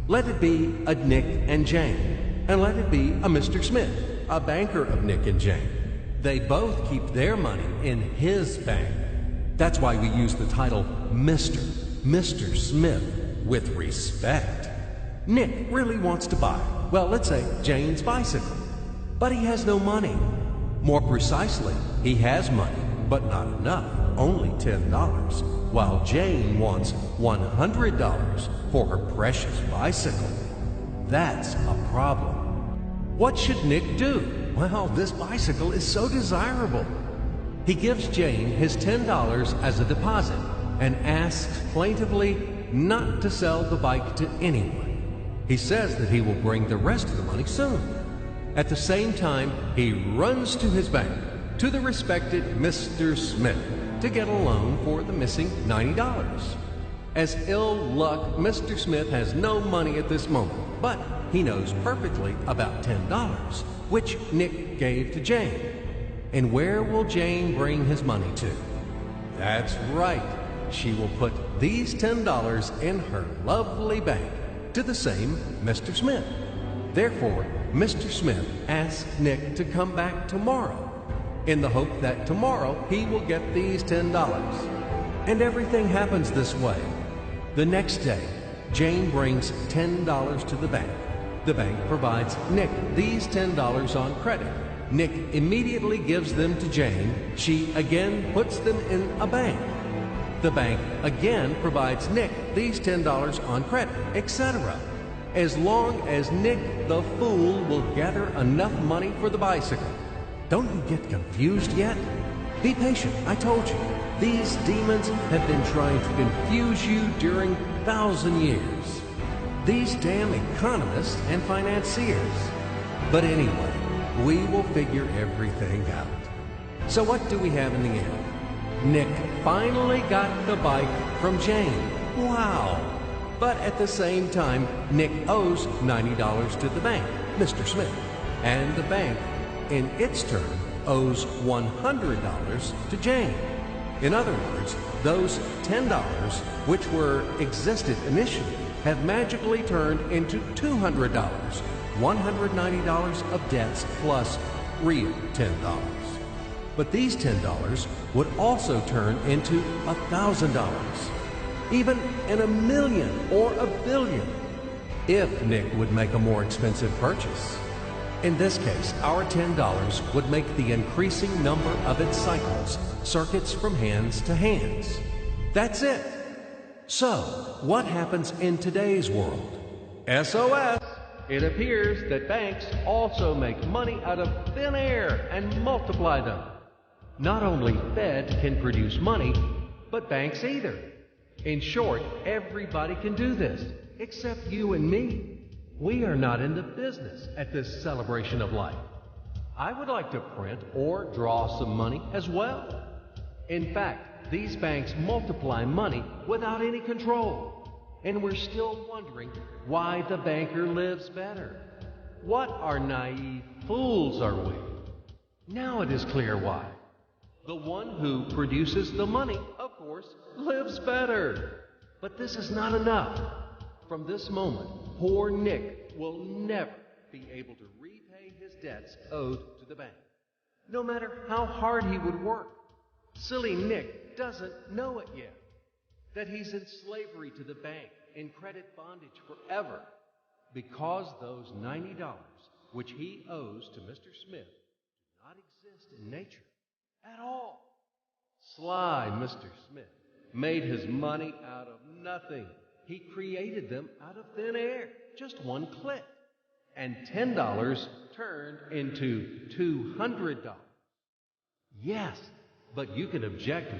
Let it be a Nick and Jane, and let it be a Mr. Smith, a banker of Nick and Jane. They both keep their money in his bank. That's why we use the title Mr. Smith with respect. Nick really wants to buy, well, let's say Jane's bicycle, but he has no money. More precisely, he has money, but not enough, only $10, while Jane wants $100 for her precious bicycle. That's a problem. What should Nick do? Well, this bicycle is so desirable. He gives Jane his $10 as a deposit and asks plaintively not to sell the bike to anyone. He says that he will bring the rest of the money soon. At the same time, he runs to his bank, to the respected Mr. Smith, to get a loan for the missing $90. As ill luck, Mr. Smith has no money at this moment, but he knows perfectly about $10, which Nick gave to Jane. And where will Jane bring his money to? That's right. She will put these $10 in her lovely bank to the same Mr. Smith. Therefore, Mr. Smith asks Nick to come back tomorrow in the hope that tomorrow he will get these $10. And everything happens this way. The next day, Jane brings $10 to the bank. The bank provides Nick these $10 on credit. Nick immediately gives them to Jane. She again puts them in a bank. The bank again provides Nick these $10 on credit, etc. As long as Nick the fool will gather enough money for the bicycle. Don't you get confused yet? Be patient, I told you. These demons have been trying to confuse you during 1,000 years. These damn economists and financiers. But anyway, we will figure everything out. So what do we have in the end? Nick finally got the bike from Jane. Wow! But at the same time, Nick owes $90 to the bank, Mr. Smith. And the bank, in its turn, owes $100 to Jane. In other words, those $10, which were existed initially, have magically turned into $200, $190 of debts plus real $10. But these $10 would also turn into $1,000, even in a million or a billion, if Nick would make a more expensive purchase. In this case, our $10 would make the increasing number of its cycles, circuits from hands to hands. That's it. So, what happens in today's world? SOS! It appears that banks also make money out of thin air and multiply them. Not only Fed can produce money, but banks either. In short, everybody can do this, except you and me. We are not in the business at this celebration of life. I would like to print or draw some money as well. In fact, these banks multiply money without any control. And we're still wondering why the banker lives better. What are naive fools are we? Now it is clear why. The one who produces the money, of course, lives better. But this is not enough. From this moment, poor Nick will never be able to repay his debts owed to the bank, no matter how hard he would work. Silly Nick doesn't know it yet, that he's in slavery to the bank, in credit bondage forever, because those $90 which he owes to Mr. Smith do not exist in nature at all. Sly Mr. Smith made his money out of nothing. He created them out of thin air, just one click. And $10 turned into $200. Yes, but you can object